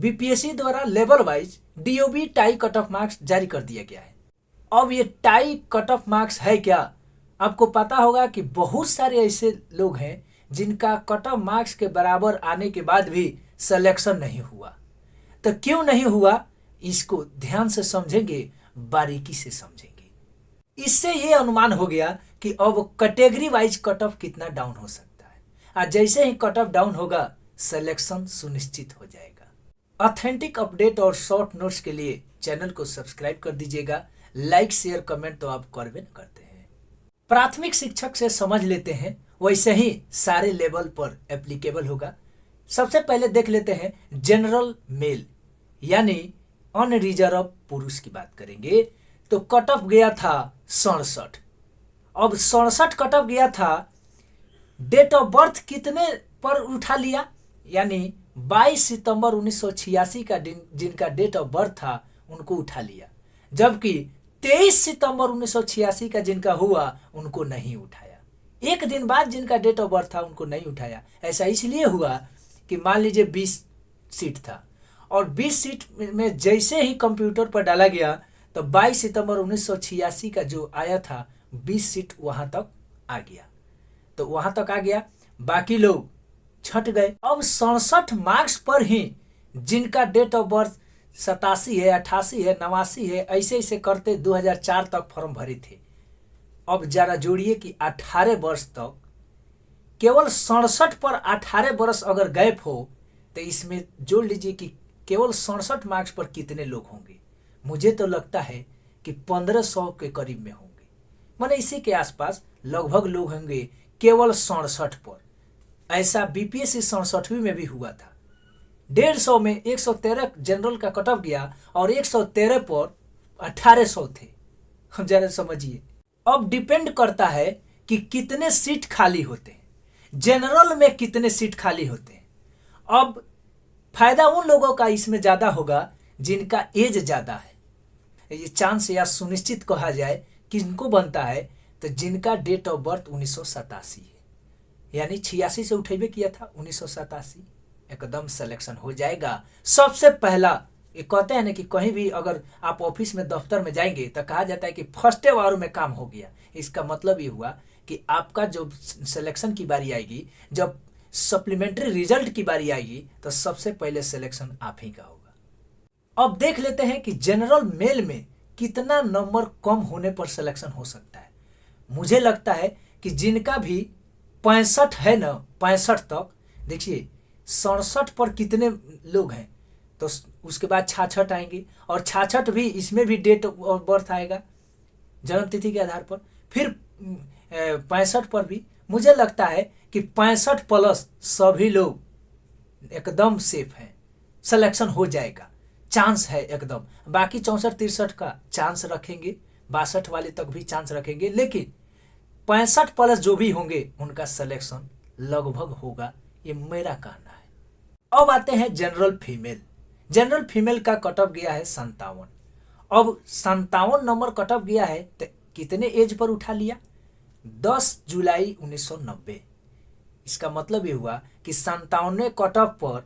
BPSC द्वारा level wise DOB tie cut off marks जारी कर दिया गया है। अब ये टाई कट ऑफ मार्क्स है क्या? आपको पता होगा कि बहुत सारे ऐसे लोग हैं जिनका कट ऑफ मार्क्स के बराबर आने के बाद भी सिलेक्शन नहीं हुआ। तो क्यों नहीं हुआ, इसको ध्यान से समझेंगे, बारीकी से समझेंगे। इससे ये अनुमान हो गया कि अब कैटेगरी वाइज कट ऑफ कितना डाउन हो सकता है, और जैसे ही कट ऑफ डाउन होगा सिलेक्शन सुनिश्चित हो जाएगा। ऑथेंटिक अपडेट और शॉर्ट नोट्स के लिए चैनल को सब्सक्राइब कर दीजिएगा। लाइक शेयर कमेंट तो आप करबे न करते हैं। प्राथमिक शिक्षक से समझ लेते हैं, वैसे ही सारे लेवल पर एप्लीकेबल होगा। सबसे पहले देख लेते हैं जनरल मेल यानी अनरिजर्व पुरुष की बात करेंगे तो कट ऑफ गया था 67। अब 67 कट ऑफ गया था। डेट ऑफ बर्थ कितने पर उठा लिया, यानी 22 सितंबर 1986 का जिनका डेट ऑफ बर्थ था उनको उठा लिया, जबकि 23 सितंबर 1986 का जिनका हुआ उनको नहीं उठाया। एक दिन बाद जिनका डेट ऑफ बर्थ था उनको नहीं उठाया। ऐसा इसलिए हुआ कि मान लीजिए 20 सीट था और 20 सीट में जैसे ही कंप्यूटर पर डाला गया तो 22 सितंबर 1986 का जो आया था 20 सीट वहां तक आ गया, तो वहां तक आ गया, बाकी लोग छट गए। अब 67 मार्क्स पर ही जिनका डेट ऑफ बर्थ 87 है, 88 है, 89 है, ऐसे ऐसे करते 2004 तक फॉर्म भरे थे। अब जरा जोड़िए कि 18 वर्ष तक केवल 67 पर 18 वर्ष अगर गैप हो तो इसमें जोड़ लीजिए कि केवल 67 मार्क्स पर कितने लोग होंगे। मुझे तो लगता है कि 1500 के करीब में होंगे, माने इसी के आसपास लगभग लोग होंगे केवल 67 पर। ऐसा बीपीएससी 67वीं में भी हुआ था। 150 में 113 जनरल का कट ऑफ गया और 113 पर 1800 थे। हम जरा समझिए, अब डिपेंड करता है कि कितने सीट खाली होते हैं, जनरल में कितने सीट खाली होते हैं। अब फायदा उन लोगों का इसमें ज्यादा होगा जिनका एज ज्यादा है। ये चांस या सुनिश्चित कहा जाए किनको बनता है तो जिनका डेट ऑफ बर्थ 1987 है, यानी 86 से उठेबे किया था 1987, एकदम सिलेक्शन हो जाएगा। सबसे पहला ये कहते हैं ना कि कहीं भी अगर आप ऑफिस में दफ्तर में जाएंगे तो कहा जाता है कि फर्स्ट वार में काम हो गया। इसका मतलब ये हुआ कि आपका जो सिलेक्शन की बारी आएगी, जब सप्लीमेंट्री रिजल्ट की बारी आएगी तो सबसे पहले सिलेक्शन आप ही का होगा। अब देख लेते हैं कि जनरल मेल में कितना नंबर कम होने पर सिलेक्शन हो सकता है। मुझे लगता है कि जिनका भी 65 है ना, 65 तक, देखिए 67 पर कितने लोग हैं तो उसके बाद 66 आएंगे और 66 भी इसमें भी डेट ऑफ बर्थ आएगा जन्म तिथि के आधार पर। फिर 65 पर भी मुझे लगता है कि 65 प्लस सभी लोग एकदम सेफ हैं, सिलेक्शन हो जाएगा, चांस है एकदम। बाकी 64 63 का चांस रखेंगे, 62 वाले तक भी चांस रखेंगे, लेकिन 65 प्लस जो भी होंगे उनका सिलेक्शन लगभग होगा, ये मेरा कहना है। अब आते हैं जनरल फीमेल। जनरल फीमेल का कट ऑफ गया है 57। अब 57 नंबर कट ऑफ गया है तो कितने एज पर उठा लिया, 10 जुलाई 1990। इसका मतलब ये हुआ कि 57वें कट ऑफ पर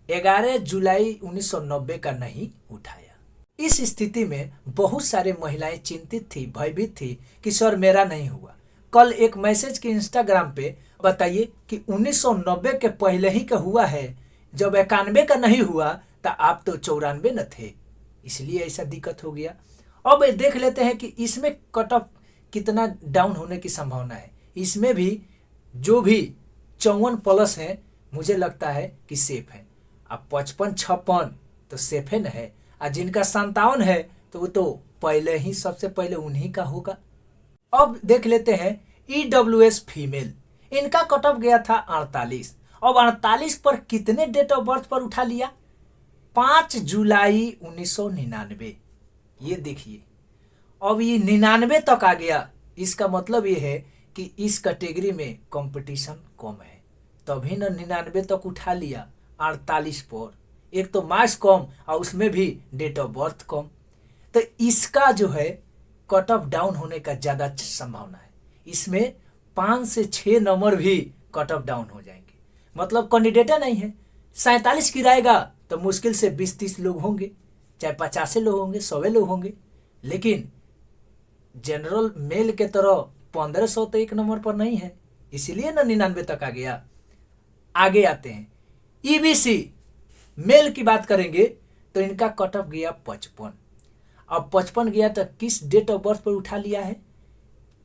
11 जुलाई 1990 का नहीं उठाया। इस स्थिति में बहुत सारे महिलाएं चिंतित थी, भयभीत थी कि सर मेरा नहीं हुआ। कल एक मैसेज के इंस्टाग्राम पे बताइए कि 1990 के पहले ही का हुआ है, जब 91 का नहीं हुआ तो आप तो 94 न थे, इसलिए ऐसा दिक्कत हो गया। अब देख लेते हैं कि इसमें कट ऑफ कितना डाउन होने की संभावना है। इसमें भी जो भी 54 प्लस है मुझे लगता है कि सेफ है। अब 55 56 तो सेफ है न है, और जिनका 57 है तो वो तो पहले ही सबसे पहले उन्हीं का होगा। अब देख लेते हैं EWS फीमेल, इनका कट ऑफ गया था 48। अब 48 पर कितने डेट ऑफ बर्थ पर उठा लिया, 5 जुलाई 1999। ये देखिए अब ये 99 तक आ गया। इसका मतलब ये है कि इस कैटेगरी में कंपटीशन कम है, तभी न 99 तक उठा लिया। 48 पर एक तो मार्क्स कम और उसमें भी डेट ऑफ बर्थ कम, तो इसका जो है कट ऑफ डाउन होने का ज़्यादा संभावना है। इसमें 5 से 6 नंबर भी कट ऑफ डाउन हो जाएंगे, मतलब कैंडिडेट नहीं है, 47 गिराएगा तो मुश्किल से 20-30 लोग होंगे, चाहे 50 लोग होंगे, 100 लोग होंगे। लेकिन जनरल मेल के तरह 1500 तो एक नंबर पर नहीं है, इसीलिए ना 99 तक आ गया। आगे आते हैं ईबीसी मेल की बात करेंगे तो इनका कट ऑफ गया 55। अब 55 गया तो किस डेट ऑफ बर्थ पर उठा लिया है?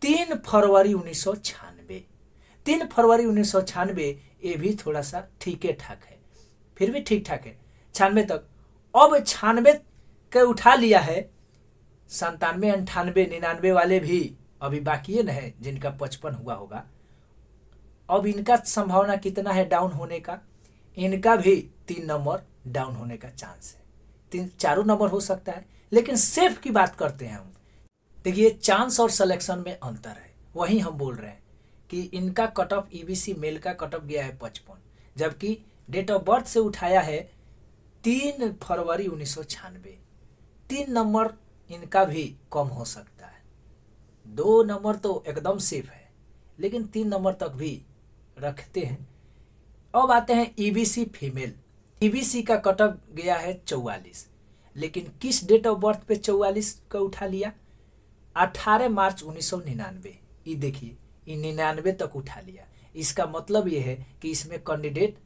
3 फरवरी 1996। 3 फरवरी 1996, ये भी थोड़ा सा ठीक ठाक है, फिर भी ठीक ठाक है 96 तक। अब 96 के उठा लिया है, 97, 98, 99 वाले भी अभी बाकी है न है जिनका 55 हुआ होगा। अब इनका संभावना कितना है डाउन होने का? इनका भी 3 नंबर डाउन होने का चांस है। 4 नंबर हो सकता है, लेकिन सेफ की बात करते हैं हम। देखिए चांस और सिलेक्शन में अंतर है, वही हम बोल रहे हैं कि इनका कट ऑफ ईबीसी मेल का कट ऑफ गया है 55, जबकि डेट ऑफ बर्थ से उठाया है 3 फरवरी 1996। 3 नंबर इनका भी कम हो सकता है। 2 नंबर तो एकदम सेफ है, लेकिन 3 नंबर तक भी रखते हैं। अब आते हैं ईबीसी फीमेल। ईबीसी का कट ऑफ गया है 44, लेकिन किस डेट ऑफ बर्थ पे 44 का उठा लिया? 18 मार्च 1999। ये देखिए, ये 99 तक उठा लिया। इसका मतलब ये है कि इसमें कैंडिडेट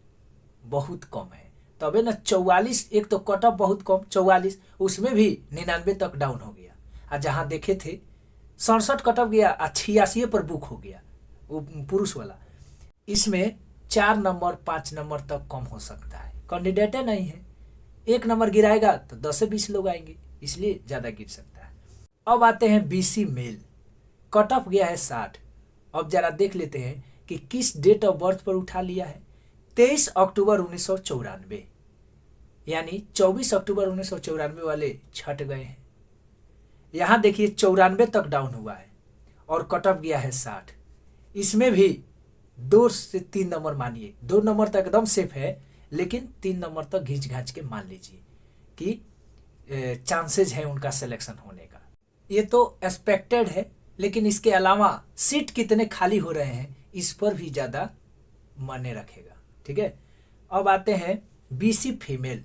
बहुत कम है, तबे ना 44। एक तो कट ऑफ बहुत कम 44, उसमें भी 99 तक डाउन हो गया। और जहाँ देखे थे 67 कट ऑफ गया, 86 पर बुक हो गया वो पुरुष वाला। इसमें 4 नंबर 5 नंबर तक कम हो सकता है, कैंडिडेट नहीं है। 1 नंबर गिराएगा तो 10 से 20 लोग आएंगे, इसलिए ज़्यादा गिर सकता है। अब आते हैं बीसी मेल, कट ऑफ गया है 60। अब जरा देख लेते हैं कि किस डेट ऑफ बर्थ पर उठा लिया है? 23 अक्टूबर 1994, यानी 24 अक्टूबर 1994 वाले छट गए हैं। यहाँ देखिए 94 तक डाउन हुआ है और कट ऑफ गया है 60। इसमें भी 2 से 3 नंबर मानिए, 2 नंबर तक एकदम सेफ है, लेकिन 3 नंबर तक घींच घांच के मान लीजिए कि चांसेज है उनका सिलेक्शन होने का। ये तो एक्सपेक्टेड है, लेकिन इसके अलावा सीट कितने खाली हो रहे हैं इस पर भी ज़्यादा मायने रखेगा। ठीक है, अब आते हैं बीसी फीमेल।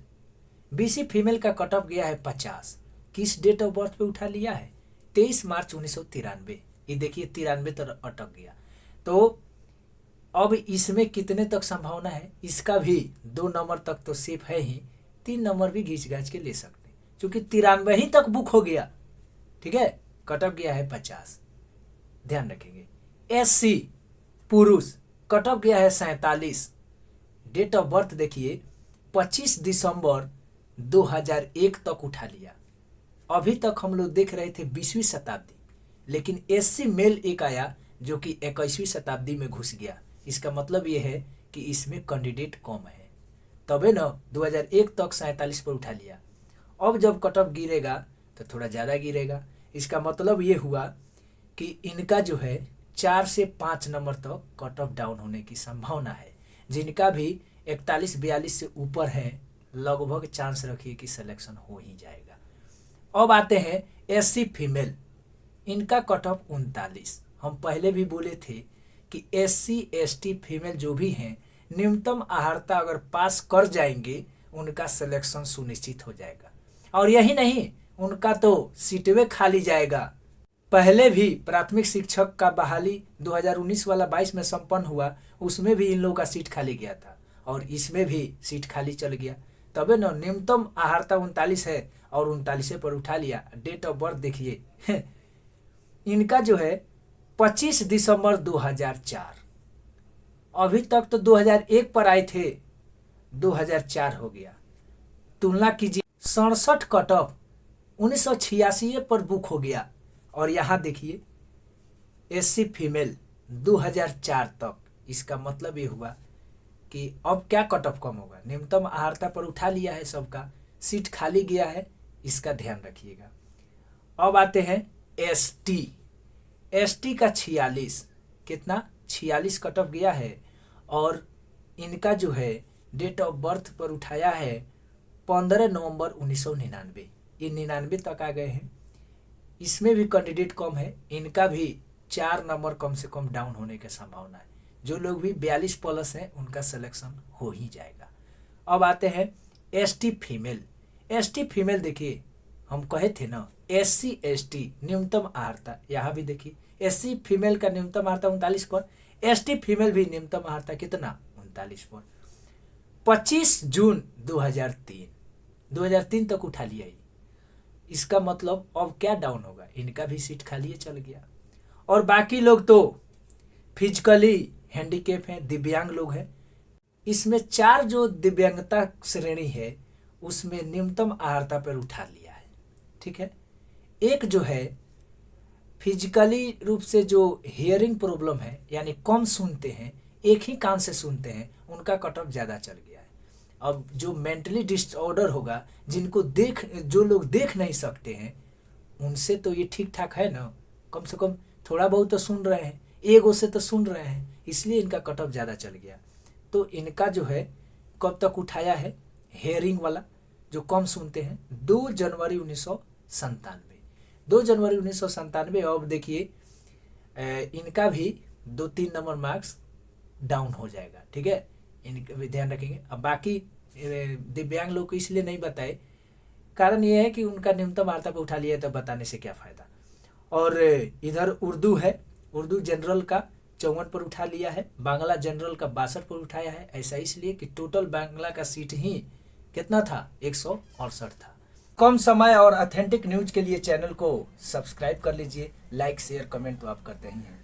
बीसी फीमेल का कट ऑफ गया है 50। किस डेट ऑफ बर्थ पे उठा लिया है? 23 मार्च 1993। ये देखिए 93 तक अटक गया। तो अब इसमें कितने तक संभावना है? इसका भी 2 नंबर तक तो सेफ है ही, 3 नंबर भी घींच घांच के ले सकते हैं, क्योंकि 93 ही तक बुक हो गया। ठीक है, कट ऑफ गया है 50, ध्यान रखेंगे। एससी पुरुष कट ऑफ गया है 47। डेट ऑफ बर्थ देखिए 25 दिसंबर 2001 तक उठा लिया। अभी तक हम लोग देख रहे थे 20वीं शताब्दी, लेकिन एससी मेल एक आया जो कि 21वीं शताब्दी में घुस गया। इसका मतलब ये है कि इसमें कैंडिडेट कम है, तबे न 2001 तक 47 पर उठा लिया। अब जब कट ऑफ गिरेगा तो थोड़ा ज़्यादा गिरेगा। इसका मतलब ये हुआ कि इनका जो है 4 से 5 नंबर तक कट ऑफ डाउन होने की संभावना है। जिनका भी 41-42 से ऊपर है, लगभग चांस रखिए कि सिलेक्शन हो ही जाएगा। अब आते हैं एससी फीमेल, इनका कट ऑफ 39। हम पहले भी बोले थे कि एससी एसटी फीमेल जो भी हैं, न्यूनतम अहर्ता अगर पास कर जाएंगे उनका सिलेक्शन सुनिश्चित हो जाएगा। और यही नहीं, उनका तो सीटें खाली जाएगा। पहले भी प्राथमिक शिक्षक का बहाली 2019 वाला 22 में संपन्न हुआ, उसमें भी इन लोगों का सीट खाली गया था और इसमें भी सीट खाली चल गया। तबे न न्यूनतम अहर्ता 39 है और 39 पर उठा लिया। डेट ऑफ बर्थ देखिए इनका जो है 25 दिसंबर 2004। अभी तक तो 2001 पर आए थे, 2004 हो गया। तुलना कीजिए, 67 कट ऑफ 1986 पर बुक हो गया। और यहाँ देखिए एससी फीमेल 2004 तक। इसका मतलब ये हुआ कि अब क्या कट ऑफ कम होगा? न्यूनतम अहर्ता पर उठा लिया है सबका, सीट खाली गया है, इसका ध्यान रखिएगा। अब आते हैं एसटी। एसटी का 46, कितना 46 कट ऑफ गया है और इनका जो है डेट ऑफ बर्थ पर उठाया है 15 नवंबर 1999। ये 99 तक आ गए हैं। इसमें भी कैंडिडेट कम है, इनका भी 4 नंबर कम से कम डाउन होने की संभावना है। जो लोग भी 42 प्लस हैं उनका सिलेक्शन हो ही जाएगा। अब आते हैं एसटी फीमेल। एसटी फीमेल देखिए, हम कहे थे ना एससी एसटी न्यूनतम आहारता, यहाँ भी देखिए एससी फीमेल का न्यूनतम आहारता 39 पॉइंट, एसटी फीमेल भी न्यूनतम आहारता कितना 39 पॉइंट। 25 जून 2003 तक उठा लिया ही। इसका मतलब अब क्या डाउन होगा, इनका भी सीट खाली चल गया। और बाकी लोग तो फिजिकली हैंडीकेप हैं, दिव्यांग लोग हैं। इसमें 4 जो दिव्यांगता श्रेणी है उसमें न्यूनतम आहारता पर उठा लिया है, ठीक है। एक जो है फिजिकली रूप से जो हियरिंग प्रॉब्लम है, यानी कम सुनते हैं, एक ही कान से सुनते हैं, उनका कट ऑफ ज़्यादा चल गया है। अब जो मेंटली डिसऑर्डर होगा, जो लोग देख नहीं सकते हैं, उनसे तो ये ठीक ठाक है ना, कम से कम थोड़ा बहुत तो सुन रहे हैं, एगो से तो सुन रहे हैं, इसलिए इनका कट ऑफ ज़्यादा चल गया। तो इनका जो है कब तक उठाया है, हेयरिंग वाला जो कम सुनते हैं, 2 जनवरी 1997, 2 जनवरी 1997। अब देखिए इनका भी 2-3 नंबर मार्क्स डाउन हो जाएगा, ठीक है, इनका भी ध्यान रखेंगे। अब बाकी दिव्यांग लोग को इसलिए नहीं बताए, कारण ये है कि उनका न्यूनतम आहारता पे उठा लिया है, तो बताने से क्या फ़ायदा। और इधर उर्दू है, उर्दू जनरल का 54 पर उठा लिया है, बांग्ला जनरल का 62 पर उठाया है। ऐसा इसलिए कि टोटल बांग्ला का सीट ही कितना था, 168 था। कम समय और ऑथेंटिक न्यूज के लिए चैनल को सब्सक्राइब कर लीजिए, लाइक शेयर कमेंट तो आप करते ही हैं।